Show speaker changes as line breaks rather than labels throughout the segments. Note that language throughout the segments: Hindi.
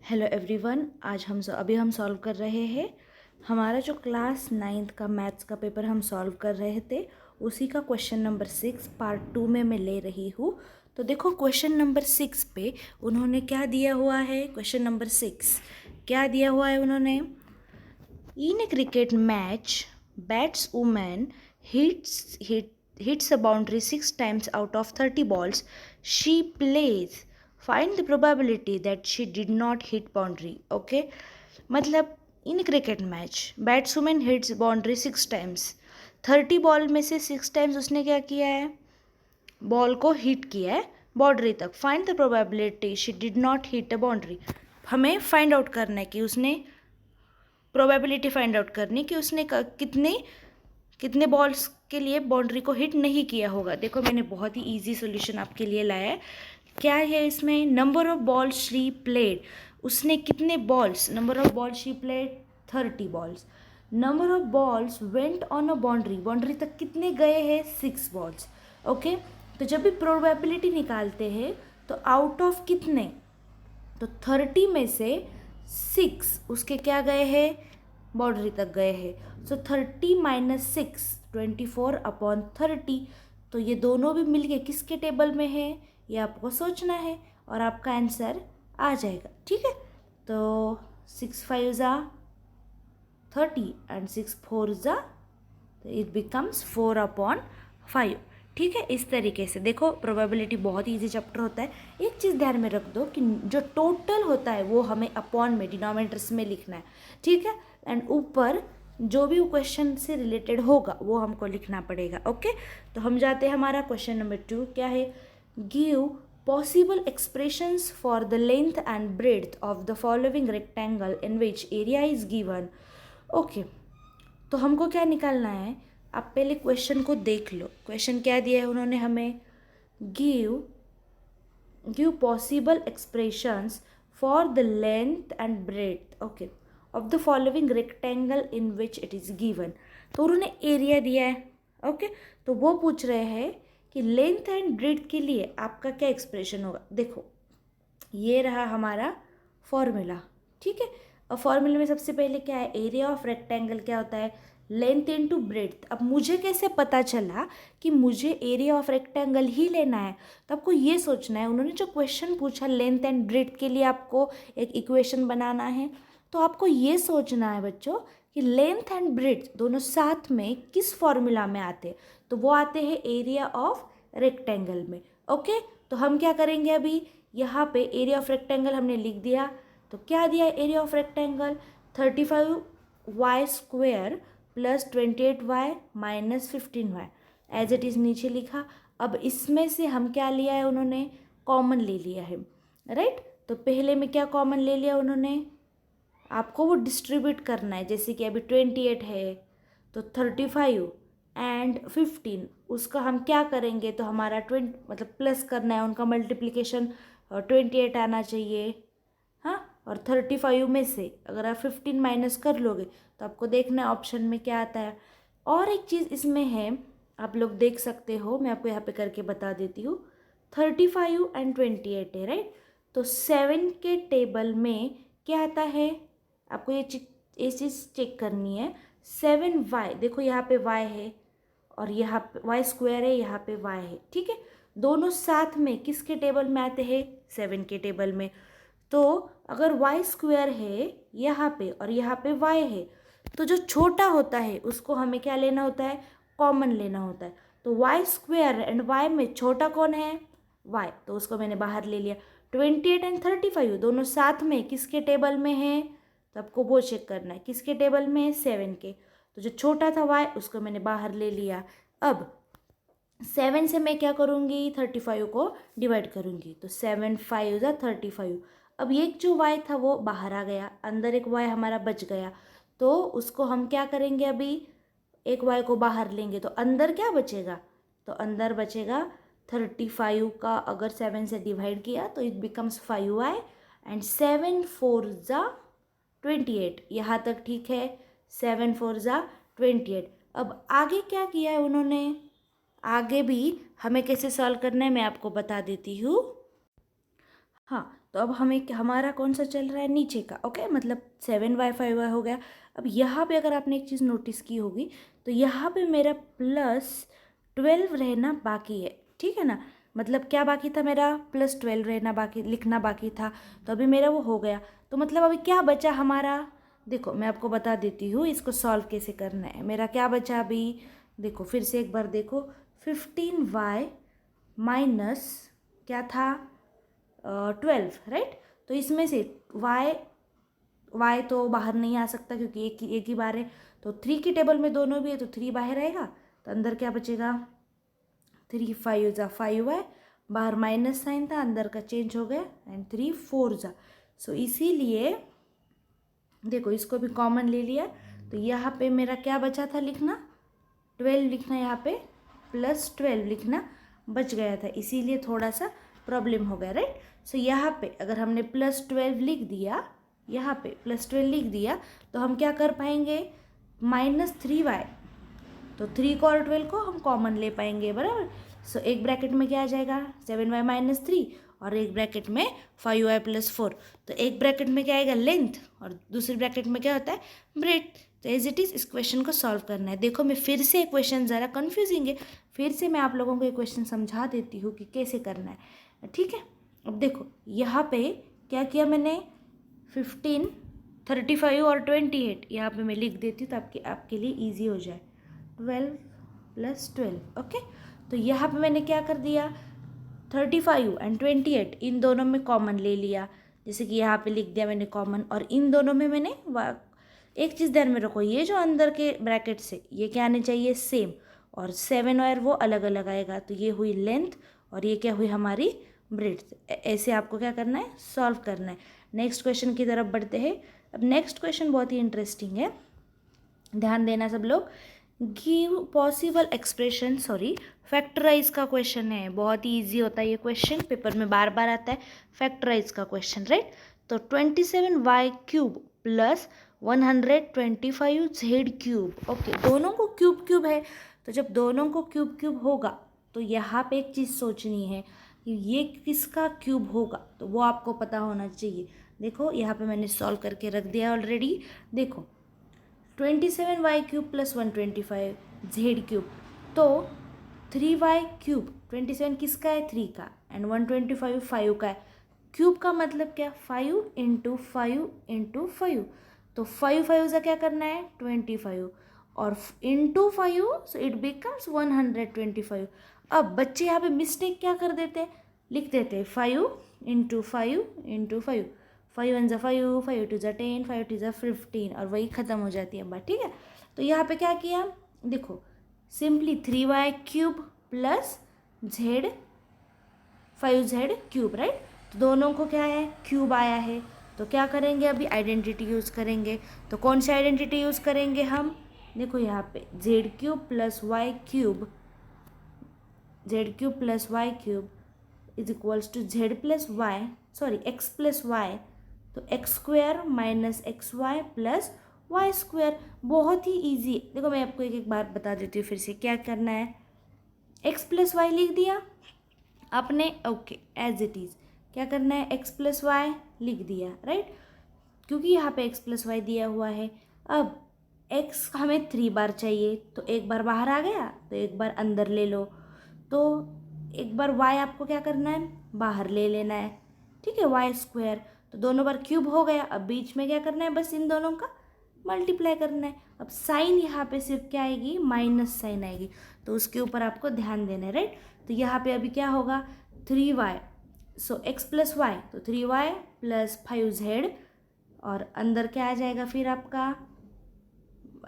हेलो एवरीवन, आज अभी हम सॉल्व कर रहे हैं हमारा जो क्लास 9th का मैथ्स का पेपर हम सॉल्व कर रहे थे उसी का क्वेश्चन नंबर 6 पार्ट 2 में मैं ले रही हूँ। तो देखो क्वेश्चन नंबर 6 पे उन्होंने क्या दिया हुआ है। क्वेश्चन नंबर 6 क्या दिया हुआ है उन्होंने, in a cricket match batswoman hits a boundary 6 times out of 30 balls she plays. Find the probability that she did not hit boundary. Okay, मतलब in cricket match batswoman hits boundary 6 times, 30 ball में से 6 टाइम्स उसने क्या किया है, बॉल को हिट किया है बाउंड्री तक। Find the probability she did not hit a boundary. हमें फाइंड आउट करना है कि उसने प्रोबेबिलिटी फाइंड आउट करनी कि उसने कितने कितने बॉल्स के लिए बाउंड्री को हिट नहीं किया होगा। देखो मैंने बहुत ही इजी सॉल्यूशन आपके लिए लाया है। क्या है इसमें, number of balls she played, उसने कितने balls, number of balls she played 30 balls. Number of balls went on a boundary, boundary तक कितने गए हैं 6 बॉल्स। ओके, तो जब भी प्रोबेबिलिटी निकालते हैं तो आउट ऑफ कितने, तो 30 में से 6 उसके क्या गए हैं, बाउंड्री तक गए हैं। सो 30 माइनस 6 24/30। तो ये दोनों भी मिलके किसके टेबल में है, ये आपको सोचना है और आपका आंसर आ जाएगा। ठीक है, तो 6 5 ज़ा 30 एंड 6 4 ज़ा, तो इट बिकम्स 4/5। ठीक है, इस तरीके से देखो प्रोबेबिलिटी बहुत ईजी चैप्टर होता है। एक चीज़ ध्यान में रख दो कि जो टोटल होता है वो हमें अपॉन में डिनोमिनेटर्स में लिखना है। ठीक है, एंड ऊपर जो भी क्वेश्चन से रिलेटेड होगा वो हमको लिखना पड़ेगा। ओके, तो हम जाते हैं हमारा क्वेश्चन नंबर 2 क्या है, give possible expressions for the length and breadth of the following rectangle in which area is given. Okay, तो हमको क्या निकालना है, आप पहले क्वेश्चन को देख लो। क्वेश्चन क्या दिया है उन्होंने हमें, give possible expressions for the length and breadth okay of the following rectangle in which it is given. तो उन्होंने एरिया दिया है। ओके, तो वो पूछ रहे हैं कि लेंथ एंड ब्रेड्थ के लिए आपका क्या एक्सप्रेशन होगा। देखो ये रहा हमारा फॉर्मूला। ठीक है, और फॉर्मूले में सबसे पहले क्या है, एरिया ऑफ रेक्टेंगल क्या होता है, लेंथ इनटू ब्रेड्थ। अब मुझे कैसे पता चला कि मुझे एरिया ऑफ रेक्टेंगल ही लेना है, तो आपको ये सोचना है, उन्होंने जो क्वेश्चन पूछा लेंथ एंड ब्रेड्थ के लिए आपको एक इक्वेशन बनाना है। तो आपको ये सोचना है बच्चों कि लेंथ एंड ब्रेड्थ दोनों साथ में किस फॉर्मूला में आते हैं, तो वो आते हैं एरिया ऑफ रेक्टेंगल में। ओके, तो हम क्या करेंगे, अभी यहाँ पे एरिया ऑफ रेक्टेंगल हमने लिख दिया। तो क्या दिया area of rectangle, 35y² plus 28y minus 15y, as it is नीचे लिखा। अब इसमें से हम क्या लिया है, उन्होंने कॉमन ले लिया है। राइट, तो पहले में क्या कॉमन ले लिया उन्होंने, आपको वो डिस्ट्रीब्यूट करना है। जैसे कि अभी 28 है तो 35 एंड 15 उसका हम क्या करेंगे, तो हमारा 20 मतलब प्लस करना है, उनका मल्टीप्लिकेशन 28 आना चाहिए। हाँ, और 35 में से अगर आप 15 माइनस कर लोगे तो आपको देखना है ऑप्शन में क्या आता है। और एक चीज़ इसमें है, आप लोग देख सकते हो, मैं आपको यहाँ पे करके बता देती हूँ। 35 एंड 28 है राइट, तो 7 के टेबल में क्या आता है, आपको ये चीज़ चेक करनी है। 7y, देखो यहाँ पे y है और यहाँ पे y² है, यहाँ पे y है। ठीक है, दोनों साथ में किसके टेबल में आते हैं, 7 के टेबल में। तो अगर y² है यहाँ पे और यहाँ पे y है, तो जो छोटा होता है उसको हमें क्या लेना होता है, कॉमन लेना होता है। तो y² एंड y में छोटा कौन है, y, तो उसको मैंने बाहर ले लिया। 28 एंड 35 दोनों साथ में किसके टेबल में है, तो आपको वो चेक करना है किसके टेबल में है, 7 के। तो जो छोटा था y उसको मैंने बाहर ले लिया। अब 7 से मैं क्या करूँगी, 35 को डिवाइड करूँगी, तो 7 5 ज़ा 35। अब ये जो y था वो बाहर आ गया, अंदर एक y हमारा बच गया। तो उसको हम क्या करेंगे, अभी एक y को बाहर लेंगे तो अंदर क्या बचेगा, तो अंदर बचेगा 35 का अगर 7 से डिवाइड किया तो इट बिकम्स 5y एंड 7 4 ज़ा 28। यहाँ तक ठीक है, 7 4 ज़ा 28। अब आगे क्या किया है उन्होंने, आगे भी हमें कैसे सॉल्व करना है मैं आपको बता देती हूँ। हाँ, तो अब हमें हमारा कौन सा चल रहा है, नीचे का, ओके, मतलब 7y 5y हो गया। अब यहाँ पे अगर आपने एक चीज़ नोटिस की होगी तो यहाँ पे मेरा +12 रहना बाकी है, ठीक है ना। मतलब क्या बाकी था, मेरा +12 रहना बाकी, लिखना बाकी था, तो अभी मेरा वो हो गया। तो मतलब अभी क्या बचा हमारा, देखो मैं आपको बता देती हूँ इसको सॉल्व कैसे करना है। मेरा क्या बचा अभी, देखो फिर से एक बार देखो, 15y माइनस क्या था 12, राइट। तो इसमें से y तो बाहर नहीं आ सकता क्योंकि एक ही बार है, तो 3 की टेबल में दोनों भी है तो 3 बाहर आएगा, तो अंदर क्या बचेगा 3 5 जा 5y, बाहर माइनस साइन था अंदर का चेंज हो गया, एंड 3 4 जा। सो इसीलिए देखो इसको भी कॉमन ले लिया, तो यहाँ पे मेरा क्या बचा था लिखना, 12 लिखना, यहाँ पे +12 लिखना बच गया था, इसीलिए थोड़ा सा प्रॉब्लम हो गया, राइट। सो यहाँ पे अगर हमने +12 लिख दिया, यहाँ पे +12 लिख दिया, तो हम क्या कर पाएंगे, -3y, तो 3 को और 12 को हम कॉमन ले पाएंगे, बराबर। सो एक ब्रैकेट में क्या आ जाएगा 7y - 3, और एक ब्रैकेट में 5y + 4, तो एक ब्रैकेट में क्या आएगा लेंथ, और दूसरी ब्रैकेट में क्या होता है ब्रेथ। तो एज इट इज़ इस क्वेश्चन को सॉल्व करना है। देखो मैं फिर से क्वेश्चन ज़रा कन्फ्यूजिंग है, फिर से मैं आप लोगों को एक क्वेश्चन समझा देती हूँ कि कैसे करना है, ठीक है। अब देखो यहाँ पे क्या किया मैंने, 15 35 और 28 यहाँ पे मैं लिख देती हूँ तो आपके लिए ईजी हो जाए, 12 + 12, ओके। तो यहाँ पे मैंने क्या कर दिया, 35 एंड 28 इन दोनों में कॉमन ले लिया, जैसे कि यहाँ पे लिख दिया मैंने कॉमन, और इन दोनों में मैंने एक चीज़ ध्यान में रखो, ये जो अंदर के ब्रैकेट से ये क्या आने चाहिए सेम, और 7 और वो अलग अलग आएगा, तो ये हुई लेंथ और ये क्या हुई हमारी ब्रेड्थ। ऐसे आपको क्या करना है, सॉल्व करना है। नेक्स्ट क्वेश्चन की तरफ बढ़ते हैं। अब नेक्स्ट क्वेश्चन बहुत ही इंटरेस्टिंग है, ध्यान देना सब लोग। गिव पॉसिबल एक्सप्रेशन, फैक्टराइज का क्वेश्चन है, बहुत ही ईजी होता है ये क्वेश्चन, पेपर में बार बार आता है फैक्टराइज का क्वेश्चन, राइट। तो 27y³ + 125z³, ओके, दोनों को क्यूब है, तो जब दोनों को क्यूब होगा तो यहाँ पे एक चीज़ सोचनी है कि ये किसका क्यूब होगा, तो वो आपको पता होना चाहिए। देखो यहाँ पे मैंने सॉल्व करके रख दिया ऑलरेडी, देखो 27y³ + 125z³, तो 3y³, 27 किसका है 3 का, एंड 125 5 का है, क्यूब का मतलब क्या 5 × 5 × 5, तो 5 5 से क्या करना है 25, और इंटू 5, सो इट बिकम्स 125। अब बच्चे यहाँ पे मिस्टेक क्या कर देते हैं, लिख देते हैं 5 × 5 × 5, 5 1 = 5, 5 2 = 10, 5 2 = 15, और वही ख़त्म हो जाती है बात, ठीक है। तो यहाँ पे क्या किया, देखो simply 3y³ + z 5z³, right. तो दोनों को क्या है क्यूब आया है, तो क्या करेंगे अभी आइडेंटिटी यूज़ करेंगे। तो कौन सी आइडेंटिटी यूज़ करेंगे हम, देखो यहाँ पे z³ + y³ is equals to z + y, x + y, तो x² - xy + y²। बहुत ही ईजी, देखो मैं आपको एक बार बता देती हूँ फिर से क्या करना है, x + y लिख दिया आपने, ओके, एज इट इज़ क्या करना है x + y लिख दिया, राइट, क्योंकि यहाँ पे x + y दिया हुआ है। अब x हमें 3 बार चाहिए, तो एक बार बाहर आ गया तो एक बार अंदर ले लो, तो एक बार y आपको क्या करना है बाहर ले लेना है, ठीक है, y², तो दोनों बार क्यूब हो गया। अब बीच में क्या करना है, बस इन दोनों का मल्टीप्लाई करना है। अब साइन यहाँ पे सिर्फ क्या आएगी, माइनस साइन आएगी, तो उसके ऊपर आपको ध्यान देना है, राइट। तो यहाँ पे अभी क्या होगा 3y, सो x + y, तो 3y + 5z, और अंदर क्या आ जाएगा, फिर आपका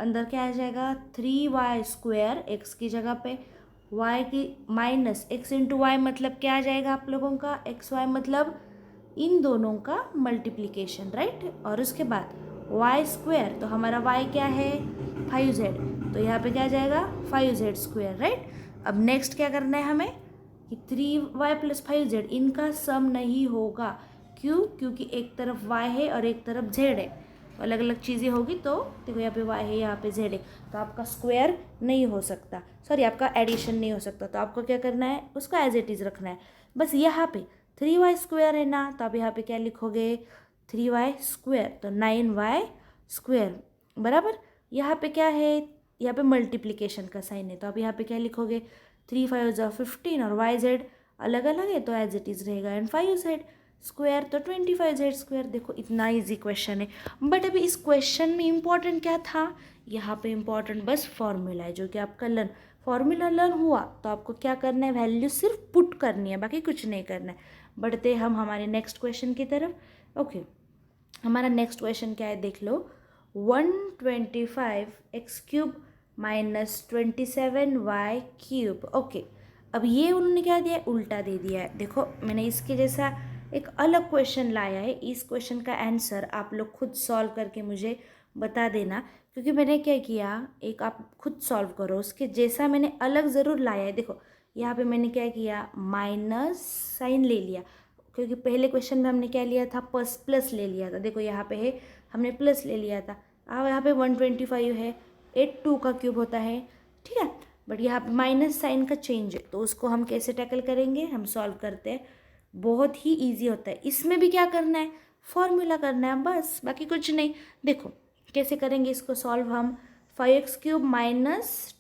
अंदर क्या आ जाएगा 3y² x की जगह पे, y की माइनस x × y मतलब क्या आ जाएगा आप लोगों का xy, मतलब इन दोनों का मल्टीप्लिकेशन, राइट। और उसके बाद y², तो हमारा y क्या है 5z, तो यहाँ पे क्या आ जाएगा 5z², राइट। अब नेक्स्ट क्या करना है हमें कि 3y + 5z इनका सम नहीं होगा, क्यों, क्योंकि एक तरफ y है और एक तरफ z है, तो अलग अलग चीज़ें होगी, तो देखो यहाँ पे y है यहाँ पे z है, तो आपका स्क्वायर नहीं हो सकता, आपका एडिशन नहीं हो सकता, तो आपको क्या करना है उसका एज इट इज़ रखना है। बस यहाँ पे 3y² है ना, तो आप यहाँ पे क्या लिखोगे 3y², तो 9y², बराबर। यहाँ पे क्या है, यहाँ पे मल्टीप्लिकेशन का साइन है, तो आप यहाँ पे क्या लिखोगे 3 5 = 15 और yz अलग अलग है तो एज इट इज़ रहेगा, एंड 5z² तो 25z²। देखो इतना इजी क्वेश्चन है, बट अभी इस क्वेश्चन में इम्पॉर्टेंट क्या था, यहाँ पे इम्पॉर्टेंट बस फॉर्मूला है, जो कि आपका फॉर्मूला लर्न हुआ तो आपको क्या करना है, वैल्यू सिर्फ पुट करनी है, बाकी कुछ नहीं करना है। बढ़ते हम हमारे नेक्स्ट क्वेश्चन की तरफ। ओके, हमारा नेक्स्ट क्वेश्चन क्या है देख लो, 125x³ - 27y³। ओके, अब ये उन्होंने क्या दिया है, उल्टा दे दिया है। देखो मैंने इसके जैसा एक अलग क्वेश्चन लाया है, इस क्वेश्चन का आंसर आप लोग खुद सॉल्व करके मुझे बता देना, क्योंकि मैंने क्या किया, एक आप खुद सॉल्व करो, उसके जैसा मैंने अलग ज़रूर लाया है। देखो यहाँ पे मैंने क्या किया, माइनस साइन ले लिया, क्योंकि पहले क्वेश्चन में हमने क्या लिया था, प्लस ले लिया था। देखो यहाँ पे है, हमने प्लस ले लिया था। अब यहाँ पे 125 है, 8 2 का क्यूब होता है, ठीक है, बट यहाँ पे माइनस साइन का चेंज है, तो उसको हम कैसे टैकल करेंगे, हम सॉल्व करते हैं, बहुत ही ईजी होता है। इसमें भी क्या करना है, फॉर्मूला करना है बस, बाकी कुछ नहीं। देखो कैसे करेंगे इसको सॉल्व हम, 5x³ -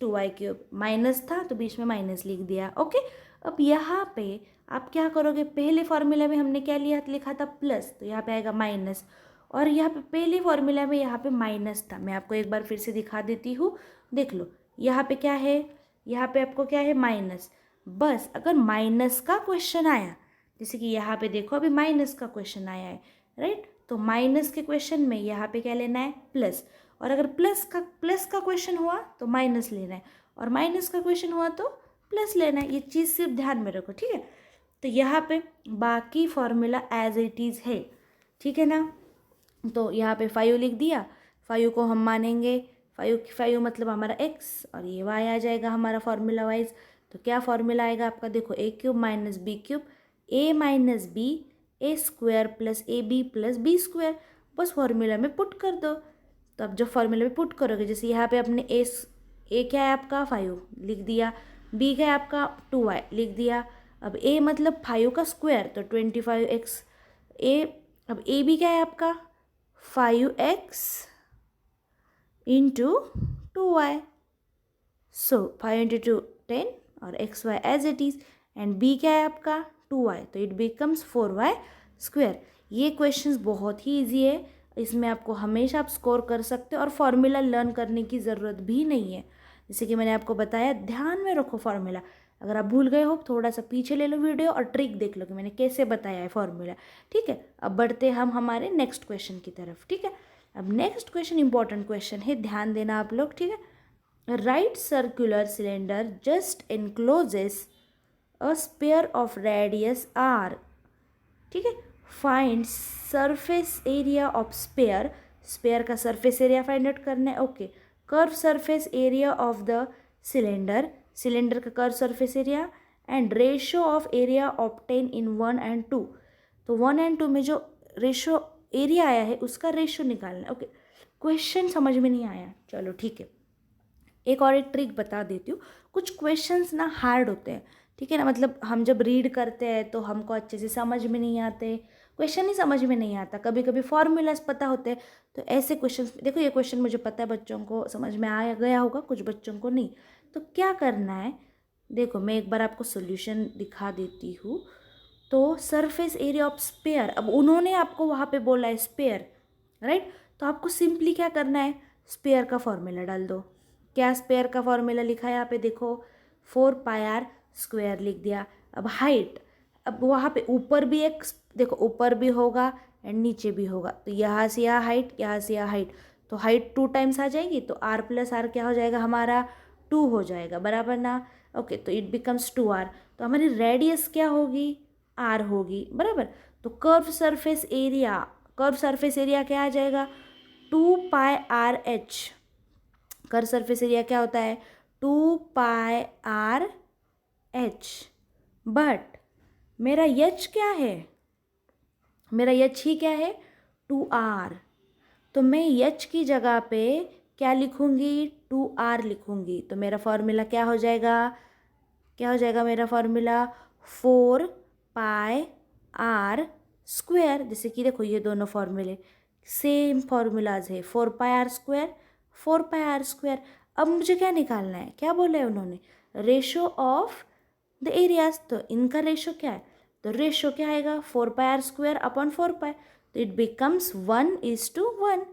2y³, माइनस था तो बीच में माइनस लिख दिया। ओके, अब यहाँ पे आप क्या करोगे, पहले फॉर्मूला में हमने क्या लिखा था प्लस, तो यहाँ पे आएगा माइनस, और यहाँ पे पहले फॉर्मूला में यहाँ पे माइनस था। मैं आपको एक बार फिर से दिखा देती हूँ, देख लो यहाँ पे क्या है, यहाँ पे आपको क्या है माइनस। बस अगर माइनस का क्वेश्चन आया, जैसे कि यहाँ पे देखो अभी माइनस का क्वेश्चन आया है, राइट, तो माइनस के क्वेश्चन में यहाँ पे क्या लेना है, प्लस, और अगर प्लस का क्वेश्चन हुआ तो माइनस लेना है, और माइनस का क्वेश्चन हुआ तो प्लस लेना है। ये चीज़ सिर्फ ध्यान में रखो, ठीक है। तो यहाँ पे बाकी फॉर्मूला एज इट इज़ है, ठीक है ना। तो यहाँ पे 5 लिख दिया, 5 को हम मानेंगे 5 मतलब हमारा x, और ये y आ जाएगा हमारा फॉर्मूला वाइज। तो क्या फॉर्मूला आएगा आपका, देखो a³ - b³, a - b, a² + ab + b², बस फॉर्मूला में पुट कर दो। तो अब जब फॉर्मूला में पुट करोगे, जैसे यहाँ पे अपने a क्या है आपका 5 लिख दिया, b क्या है आपका 2y लिख दिया, अब a मतलब 5 का स्क्वायर तो 25x, अब a b क्या है आपका 5x × 2y, सो 5 × 2 10 और xy as it is, and b क्या है आपका 2y, तो इट बिकम्स 4y²। ये क्वेश्चंस बहुत ही ईजी है, इसमें आपको हमेशा आप स्कोर कर सकते हो, और फॉर्मूला लर्न करने की ज़रूरत भी नहीं है। जैसे कि मैंने आपको बताया, ध्यान में रखो फॉर्मूला, अगर आप भूल गए हो थोड़ा सा पीछे ले लो वीडियो और ट्रिक देख लो कि मैंने कैसे बताया है फॉर्मूला, ठीक है। अब बढ़ते हम हमारे नेक्स्ट क्वेश्चन की तरफ, ठीक है। अब नेक्स्ट क्वेश्चन इंपॉर्टेंट क्वेश्चन है, ध्यान देना आप लोग, ठीक है। Right circular cylinder just encloses a sphere of radius r, ठीक है। Find surface area of sphere का सरफेस एरिया फाइंड आउट करना है। Okay, curve surface area of the cylinder का curve surface area, and ratio of area obtain in 1 और 2। तो 1 और 2 में जो रेशो एरिया आया है उसका रेशो निकालना है। ओके, क्वेश्चन समझ में नहीं आया, चलो ठीक है, एक और एक ट्रिक बता देती हूँ। कुछ क्वेश्चंस ना हार्ड होते हैं, ठीक है ना, मतलब हम जब रीड करते हैं तो हमको अच्छे से समझ में नहीं आते, क्वेश्चन ही समझ में नहीं आता, कभी कभी फॉर्मूलाज पता होते हैं। तो ऐसे क्वेश्चन, देखो ये क्वेश्चन मुझे पता है बच्चों को समझ में आ गया होगा, कुछ बच्चों को नहीं। तो क्या करना है, देखो मैं एक बार आपको सोल्यूशन दिखा देती हूँ। तो सरफेस एरिया ऑफ स्पेयर, अब उन्होंने आपको वहाँ पे बोला है स्पेयर, राइट, तो आपको सिंपली क्या करना है, स्पेयर का फॉर्मूला डाल दो। क्या स्पेयर का फॉर्मूला लिखा है यहाँ पे देखो, 4πr² लिख दिया। अब हाइट, अब वहाँ पे ऊपर भी एक, देखो ऊपर भी होगा एंड नीचे भी होगा, तो यहाँ से यहाँ हाइट, यहाँ से यहाँ हाइट, तो हाइट 2 टाइम्स आ जाएगी, तो r + r क्या हो जाएगा हमारा 2 हो जाएगा, बराबर ना। ओके, तो इट बिकम्स 2r, तो हमारी रेडियस क्या होगी, r होगी, बराबर। तो कर्व सरफेस एरिया क्या आ जाएगा, 2πrh। कर्व सरफेस एरिया क्या होता है 2πrh, बट मेरा h क्या है, मेरा h ही क्या है 2r, तो मैं h की जगह पे क्या लिखूंगी 2r लिखूंगी। तो मेरा फॉर्मूला क्या हो जाएगा, मेरा फॉर्मूला 4πr आर स्क्वायर, जैसे कि देखो ये दोनों फॉर्मूले सेम फॉर्मूलाज है, 4πr², 4πr²। अब मुझे क्या निकालना है, क्या बोला है उन्होंने, रेशो ऑफ द एरियाज। तो इनका रेशो क्या है, तो रेशो क्या आएगा, 4πr² अपॉन 4π, तो इट बिकम्स 1:1।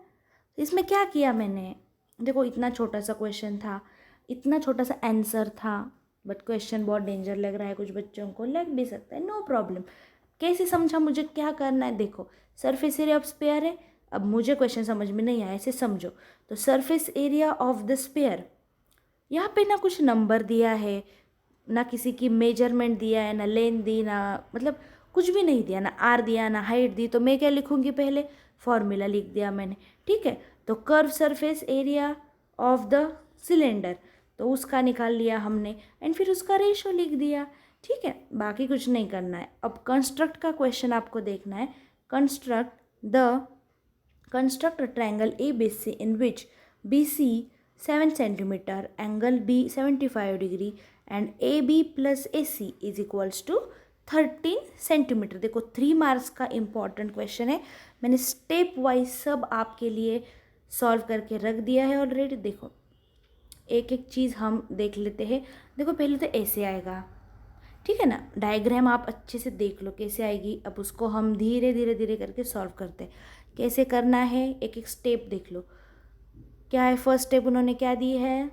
इसमें क्या किया मैंने, देखो इतना छोटा सा क्वेश्चन था, इतना छोटा सा आंसर था, बट क्वेश्चन बहुत डेंजर लग रहा है कुछ बच्चों को, लग भी सकता है, नो प्रॉब्लम। कैसे समझा, मुझे क्या करना है, देखो सरफेस एरिया ऑफ स्फीयर है। अब मुझे क्वेश्चन समझ में नहीं आया, ऐसे समझो। तो surface area of the sphere, यहाँ पे ना कुछ नंबर दिया है, ना किसी की मेजरमेंट दिया है, ना लेंथ दी, ना मतलब कुछ भी नहीं दिया, ना आर दिया, ना हाइट दी। तो मैं क्या लिखूँगी, पहले फॉर्मूला लिख दिया मैंने, ठीक है। तो curve surface area of the cylinder, तो उसका निकाल लिया हमने, एंड फिर उसका रेशो लिख दिया, ठीक है। बाकी कुछ नहीं करना है। अब कंस्ट्रक्ट का क्वेश्चन आपको देखना है। Construct a triangle ABC in which BC 7 centimeter, angle B 75 degree and AB plus AC is equals to 13 centimetre. देखो 3 मार्क्स का इम्पॉर्टेंट क्वेश्चन है, मैंने स्टेप वाइज सब आपके लिए सॉल्व करके रख दिया है ऑलरेडी। देखो एक एक चीज़ हम देख लेते हैं। देखो पहले तो ऐसे आएगा, ठीक है ना, डायग्राम आप अच्छे से देख लो कैसे आएगी। अब उसको हम धीरे धीरे धीरे करके सॉल्व करते हैं। कैसे करना है, एक एक स्टेप देख लो। क्या है फर्स्ट स्टेप, उन्होंने क्या दी है,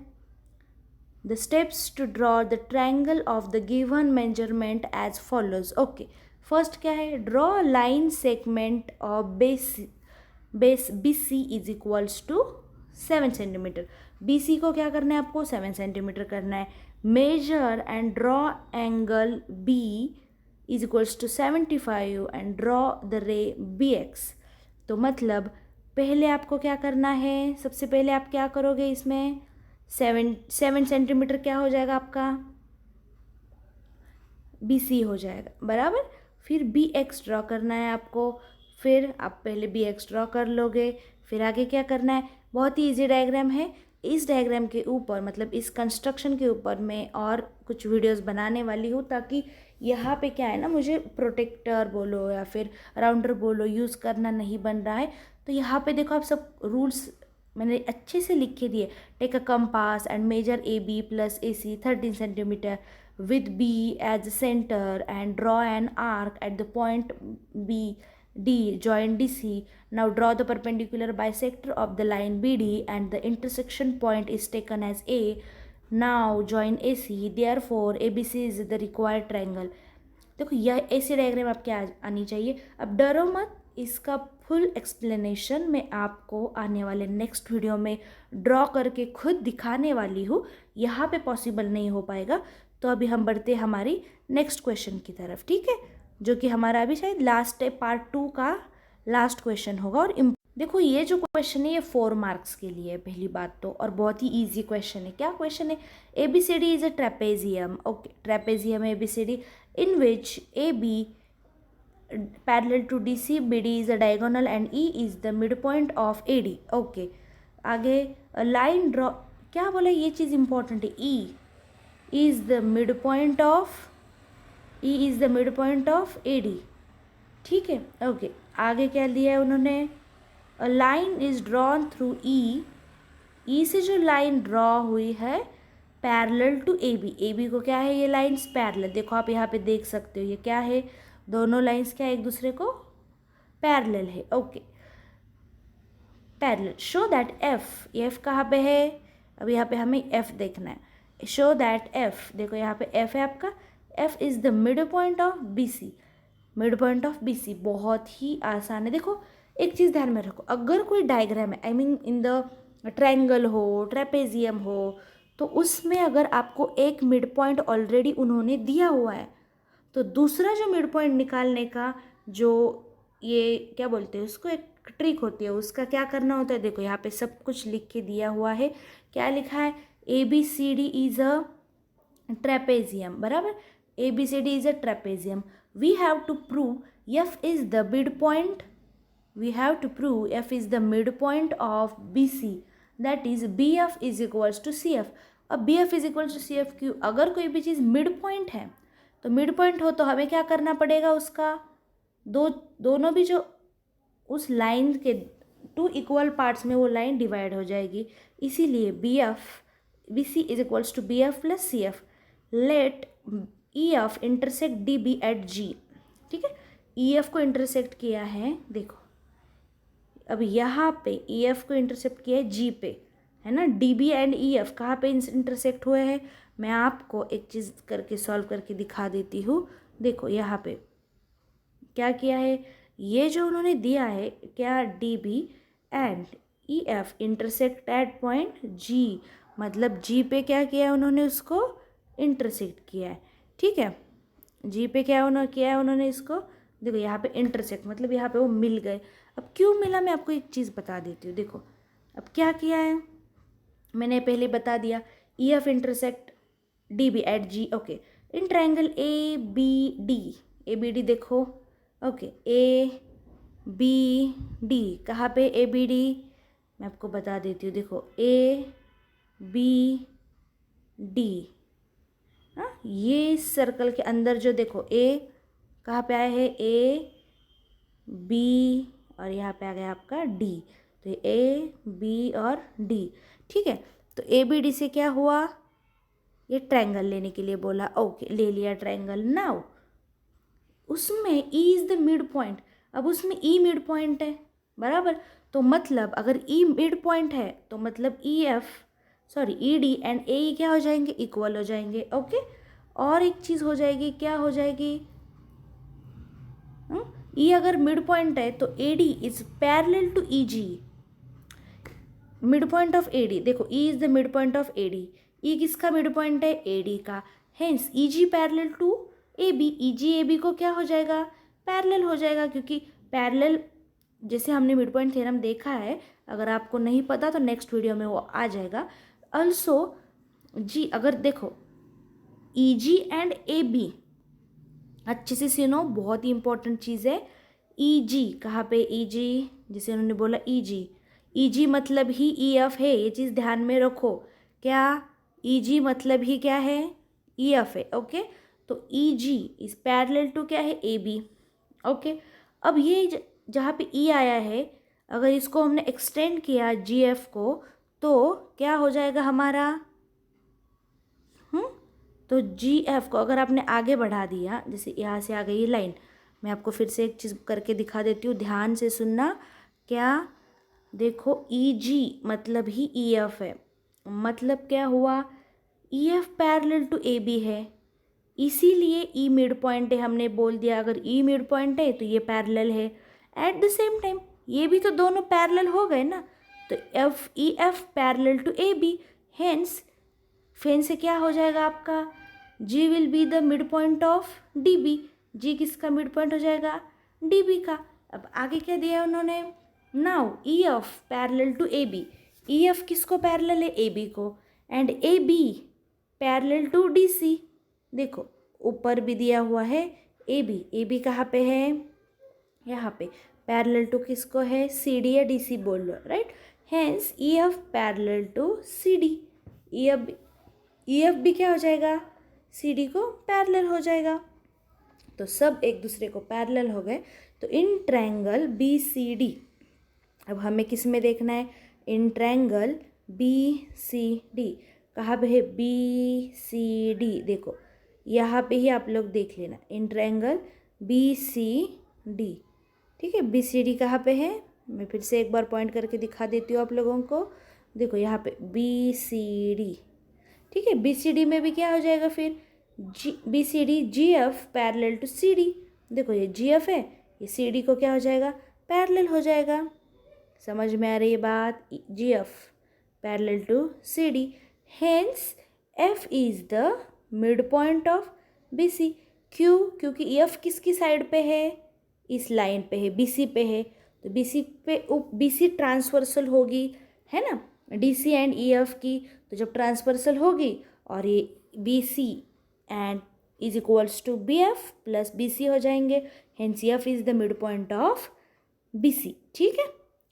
the steps to draw the triangle of the given measurement as follows. Okay, first क्या है, draw line segment of base B C is equals to 7 centimetre. B C को क्या करना है आपको, 7 सेंटीमीटर करना है। Measure and draw angle B is equals to 75 and draw the ray B X. तो मतलब पहले आपको क्या करना है, सबसे पहले आप क्या करोगे, इसमें 7 सेंटीमीटर क्या हो जाएगा आपका, बी सी हो जाएगा, बराबर। फिर बी एक्स ड्रॉ करना है आपको, फिर आप पहले बी एक्स ड्रॉ कर लोगे, फिर आगे क्या करना है, बहुत ही इजी डायग्राम है। इस डायग्राम के ऊपर, मतलब इस कंस्ट्रक्शन के ऊपर मैं और कुछ वीडियोस बनाने वाली हूँ, ताकि यहाँ पे क्या है ना, मुझे प्रोटेक्टर बोलो या फिर राउंडर बोलो, यूज़ करना नहीं बन रहा है। तो यहाँ पे देखो आप सब रूल्स मैंने अच्छे से लिख के दिए। Take a compass and measure A B plus A C 13 centimetre with B as the center and draw an arc at the point B D join DC. Now draw the perpendicular bisector of the line BD and the intersection point is taken as A. Now join AC. Therefore ABC is the required triangle. देखो यह ऐसी डायग्राम आपके आनी चाहिए। अब डरो मत, इसका फुल एक्सप्लेनेशन मैं आपको आने वाले नेक्स्ट वीडियो में ड्रॉ करके खुद दिखाने वाली हूँ। यहाँ पे पॉसिबल नहीं हो पाएगा। तो अभी हम बढ़ते हैं हमारी नेक्स्ट क्वेश्चन की तरफ, ठीक है, जो कि हमारा अभी शायद लास्ट पार्ट 2 का लास्ट क्वेश्चन होगा। और देखो ये जो क्वेश्चन है ये 4 मार्क्स के लिए है पहली बात तो, और बहुत ही इजी क्वेश्चन है। क्या क्वेश्चन है, A B C D is a trapezium. Okay, trapezium A B C D in which A B parallel to D C, B D is a diagonal and E is the mid point of A D. Okay, आगे लाइन ड्रॉ, क्या बोला, ये चीज़ इंपॉर्टेंट है, ई is the midpoint of AD, ठीक है। ओके, आगे क्या दिया है उन्होंने, a line is drawn through E से जो लाइन ड्रॉ हुई है पैरेलल टू ए बी को क्या है, ये लाइन्स पैरेलल, देखो आप यहाँ पे देख सकते हो ये क्या है, दोनों लाइन्स क्या एक दूसरे को पैरेलल है। Okay, parallel, show that F कहाँ पे है, अब यहाँ पे हमें एफ देखना है। शो दैट एफ, देखो यहाँ पे एफ है आपका, F is the mid point of B C, mid point of B C, बहुत ही आसान है। देखो एक चीज़ ध्यान में रखो, अगर कोई डायग्राम है, I mean in the triangle हो, ट्रेपेजियम हो, तो उसमें अगर आपको एक मिड पॉइंट ऑलरेडी उन्होंने दिया हुआ है, तो दूसरा जो मिड पॉइंट निकालने का जो ये क्या बोलते हैं उसको, एक ट्रिक होती है, उसका क्या करना होता है, देखो यहाँ पे सब कुछ लिख के दिया हुआ है। क्या लिखा है, A B C D is a trapezium, बराबर, A B C D is a trapezium. We have to prove F is the mid point, we have to prove F is the mid point of B C, that is B F is equals to C F. अब B F is equals to C F क्यों, अगर कोई भी चीज़ मिड पॉइंट है, तो मिड पॉइंट हो तो हमें क्या करना पड़ेगा, उसका दोनों भी जो उस लाइन के 2 इक्वल पार्ट्स में वो लाइन डिवाइड हो जाएगी। इसीलिए B C is equals to B F plus C F. Let E F intersect D B at G. ठीक है, ई एफ को इंटरसेक्ट किया है, देखो अब यहाँ पे ई एफ को इंटरसेक्ट किया है जी पे, है ना। D B and E F कहाँ पे इंटरसेक्ट हुए हैं, मैं आपको एक चीज़ करके सॉल्व करके दिखा देती हूँ। देखो यहाँ पे क्या किया है, ये जो उन्होंने दिया है क्या, D B and E F intersect at point G, मतलब जी पे क्या किया है उन्होंने, उसको इंटरसेक्ट किया है। ठीक है, जी पे क्या किया है उन्होंने इसको, देखो यहाँ पे इंटरसेक्ट मतलब यहाँ पे वो मिल गए। अब क्यों मिला मैं आपको एक चीज़ बता देती हूँ। देखो अब क्या किया है, मैंने पहले बता दिया, E F intersect D B at G. Okay, in triangle A B D देखो, ओके ए बी डी कहाँ पे, ए बी डी मैं आपको बता देती हूँ। देखो ए बी डी, हाँ ये सर्कल के अंदर जो देखो ए कहाँ पे आया है, ए बी और यहाँ पे आ गया आपका डी, तो ए बी और डी। ठीक है, तो ए बी डी से क्या हुआ, ये ट्रायंगल लेने के लिए बोला, ओके ले लिया ट्रायंगल। नाउ उसमें E is the mid point, अब उसमें ई मिड पॉइंट है बराबर, तो मतलब अगर ई मिड पॉइंट है तो मतलब ई डी एंड ए ई क्या हो जाएंगे, इक्वल हो जाएंगे। ओके, और एक चीज़ हो जाएगी, क्या हो जाएगी, ई अगर मिड पॉइंट है तो A D is parallel to E G, mid point of A D. देखो E is the mid point of A D, E किसका मिड पॉइंट है, ए डी का, hence E G parallel to A B, E G A B को क्या हो जाएगा, पैरेलल हो जाएगा, क्योंकि पैरेलल जैसे हमने मिड पॉइंट थ्योरम देखा है, अगर आपको नहीं पता तो नेक्स्ट वीडियो में वो आ जाएगा। ऑल्सो जी अगर देखो ई जी एंड ए बी अच्छे से सुनो, बहुत ही इंपॉर्टेंट चीज़ है। ई जी कहाँ पे, ई जी जैसे उन्होंने बोला ई जी मतलब ही ई एफ है, ये चीज़ ध्यान में रखो, क्या ई जी मतलब ही क्या है, ई एफ है। ओके, तो ई जी इज पैरेलल टू क्या है, ए बी। ओके, अब ये जहाँ पे ई आया है, अगर इसको हमने एक्सटेंड किया जी एफ को तो क्या हो जाएगा हमारा, तो जी एफ को अगर आपने आगे बढ़ा दिया, जैसे यहाँ से आ गई ये लाइन, मैं आपको फिर से एक चीज़ करके दिखा देती हूँ, ध्यान से सुनना। क्या, देखो ई जी मतलब ही ई एफ है, मतलब क्या हुआ, E F parallel to A B है, इसीलिए ई मिड पॉइंट है, हमने बोल दिया अगर ई मिड पॉइंट है तो ये पैरेलल है। एट द सेम टाइम ये भी तो दोनों पैरेलल हो गए ना, तो E F parallel to A B, hence फेन से क्या हो जाएगा आपका, G will be the mid point of D B, G किसका मिड पॉइंट हो जाएगा, डी बी का। अब आगे क्या दिया उन्होंने, now E F parallel to A B, E F किसको पैरेलल है, ए बी को, and A B parallel to D C. देखो ऊपर भी दिया हुआ है ए बी कहाँ पे है, यहाँ पे पैरेलल टू किसको है, सी डी या डी सी बोल लो, right. Hence E F parallel to C D, E F भी क्या हो जाएगा, सी डी को पैरेलल हो जाएगा, तो सब एक दूसरे को पैरेलल हो गए। तो in triangle B C D, अब हमें किस में देखना है, in triangle B C D, कहाँ पे है, बी सी डी, देखो यहाँ पे ही आप लोग देख लेना, in triangle B C D. ठीक है, बी सी डी कहाँ पे है, मैं फिर से एक बार पॉइंट करके दिखा देती हूँ आप लोगों को। देखो यहाँ पे बी सी डी, ठीक है, बी सी डी में भी क्या हो जाएगा फिर, B C D G F parallel to C D. देखो ये जी एफ है, ये सी डी को क्या हो जाएगा, पैरेलल हो जाएगा। समझ में आ रही है बात, G F parallel to C D, hence F is the mid point of B C. क्यों, क्योंकि एफ किसकी साइड पे है, इस लाइन पे है, बी सी पे है, तो बी सी पे बी सी ट्रांसवर्सल होगी, है ना, D C and E F की, तो जब ट्रांसवर्सल होगी और ये B C and is equals to B F plus B C हो जाएंगे, hence F is the mid point of B C. ठीक है,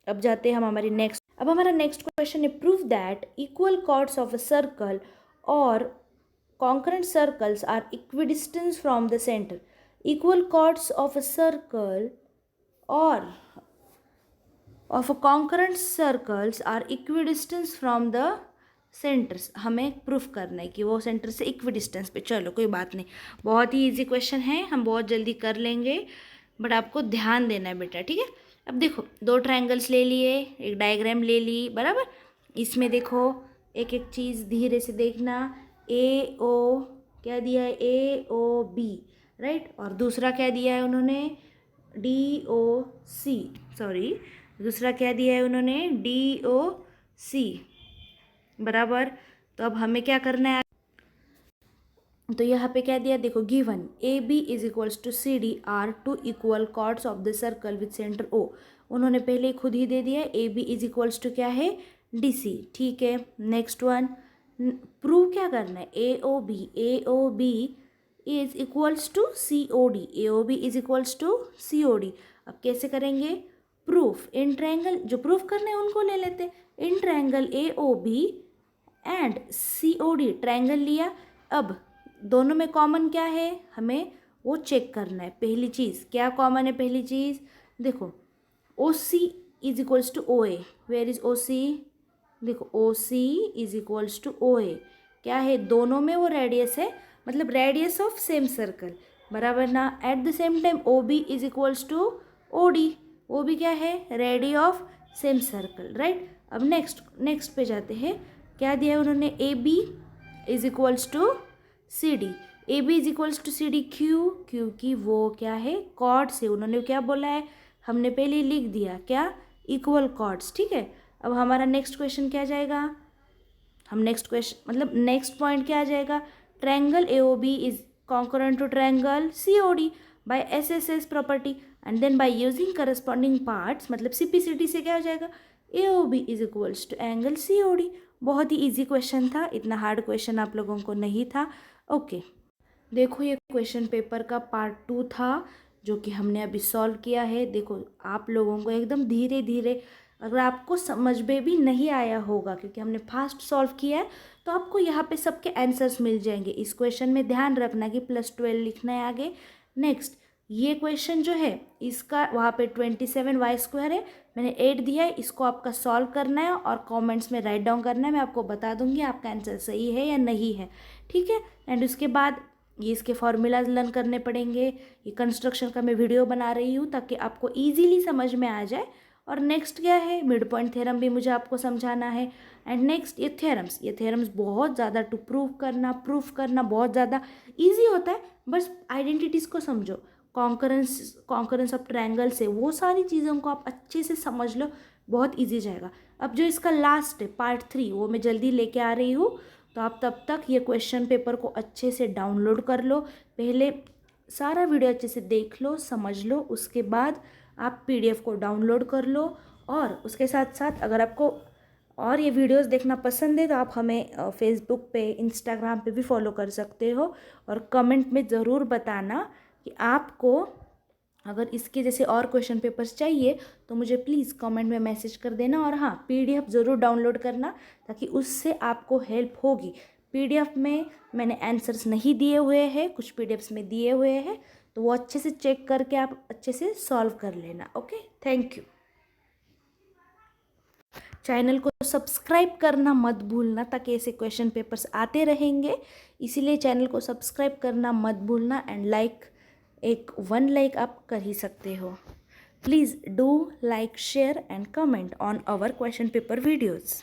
अब जाते हैं हम हमारी नेक्स्ट। अब हमारा नेक्स्ट क्वेश्चन है, prove that equal chords of a circle और congruent circles are equidistance from the centre. Equal chords of a circle और of a congruent circles are equidistance from the centres. हमें प्रूफ करना है कि वो सेंटर से इक्विडिस्टेंस पे। चलो कोई बात नहीं, बहुत ही इजी क्वेश्चन है, हम बहुत जल्दी कर लेंगे, बट आपको ध्यान देना है बेटा, ठीक है। अब देखो, दो ट्रायंगल्स ले लिए, एक डायग्राम ले ली, बराबर। इसमें देखो एक एक चीज़ धीरे से देखना। ए ओ क्या दिया है, ए ओ बी, राइट। और दूसरा क्या दिया है उन्होंने, डी ओ सी, सॉरी दूसरा क्या दिया है उन्होंने, डी ओ सी, बराबर। तो अब हमें क्या करना है, तो यहाँ पे क्या दिया, देखो given A B is equals to C D are two equal chords of the circle with centre O. उन्होंने पहले खुद ही दे दिया, A B is equals to क्या है, डी सी, ठीक है। नेक्स्ट वन, प्रूव क्या करना है, A O B is equals to C O D, A O B is equals to C O D. अब कैसे करेंगे प्रूफ, इन ट्रायंगल जो प्रूफ करना है उनको ले लेते, in triangle A O B and C O D, triangle लिया। अब दोनों में कॉमन क्या है, हमें वो चेक करना है। पहली चीज़ क्या कॉमन है, पहली चीज़ देखो O C is equals to O A, where is O C, देखो O C is equals to O A, क्या है दोनों में वो रेडियस है, मतलब रेडियस ऑफ सेम सर्कल, बराबर ना। At the same time O B is equals to O D, वो भी क्या है, radii of same circle, right. अब नेक्स्ट पे जाते हैं, क्या दिया है उन्होंने, A B is equals to C D, A B is equals to C D, क्यों, क्योंकि वो क्या है कॉर्ड से, उन्होंने क्या बोला है, हमने पहले लिख दिया क्या, इक्वल कॉर्ड्स, ठीक है। अब हमारा नेक्स्ट क्वेश्चन क्या जाएगा, हम नेक्स्ट क्वेश्चन मतलब नेक्स्ट पॉइंट क्या आ जाएगा, triangle A O B is congruent to triangle C O D by S S S property and then by using corresponding parts, मतलब सी पी सी डी से क्या हो जाएगा, A O B is equals to angle C O D. बहुत ही इजी क्वेश्चन था, इतना हार्ड क्वेश्चन आप लोगों को नहीं था, ओके। देखो ये क्वेश्चन पेपर का पार्ट 2 था जो कि हमने अभी सॉल्व किया है। देखो आप लोगों को एकदम धीरे धीरे, अगर आपको समझ में भी नहीं आया होगा क्योंकि हमने फास्ट सॉल्व किया है, तो आपको यहाँ पे सबके आंसर्स मिल जाएंगे। इस क्वेश्चन में ध्यान रखना कि +12 लिखना है आगे। नेक्स्ट ये क्वेश्चन जो है इसका वहाँ पे 27y² है, मैंने 8 दिया है, इसको आपका सॉल्व करना है और कमेंट्स में राइट डाउन करना है। मैं आपको बता दूंगी आपका आंसर सही है या नहीं है, ठीक है। एंड उसके बाद ये इसके फॉर्मूलाज लर्न करने पड़ेंगे। ये कंस्ट्रक्शन का मैं वीडियो बना रही हूँ ताकि आपको ईजीली समझ में आ जाए। और नेक्स्ट क्या है, मिड पॉइंट थ्योरम भी मुझे आपको समझाना है। एंड नेक्स्ट ये थ्योरम्स बहुत ज़्यादा टू प्रूफ करना बहुत ज़्यादा ईजी होता है, बस आइडेंटिटीज़ को समझो, कॉन्करेंस ऑफ ट्रायंगल से वो सारी चीज़ों को आप अच्छे से समझ लो, बहुत ईजी जाएगा। अब जो इसका लास्ट है पार्ट 3 वो मैं जल्दी लेके आ रही हूँ, तो आप तब तक ये क्वेश्चन पेपर को अच्छे से डाउनलोड कर लो, पहले सारा वीडियो अच्छे से देख लो, समझ लो, उसके बाद आप PDF को डाउनलोड कर लो। और उसके साथ साथ अगर आपको और ये वीडियोस देखना पसंद है तो आप हमें फेसबुक पे, इंस्टाग्राम पे भी फॉलो कर सकते हो। और कमेंट में ज़रूर बताना कि आपको अगर इसके जैसे और क्वेश्चन पेपर्स चाहिए तो मुझे प्लीज़ कमेंट में मैसेज कर देना। और हाँ, PDF ज़रूर डाउनलोड करना ताकि उससे आपको हेल्प होगी। PDF में मैंने आंसर्स नहीं दिए हुए हैं, कुछ PDFs में दिए हुए हैं, तो वो अच्छे से चेक करके आप अच्छे से सॉल्व कर लेना। Okay, thank you. चैनल को सब्सक्राइब करना मत भूलना ताकि ऐसे क्वेश्चन पेपर्स आते रहेंगे, इसीलिए चैनल को सब्सक्राइब करना मत भूलना। एंड एक 1 लाइक आप कर ही सकते हो। Please do like, share and comment on our question paper videos.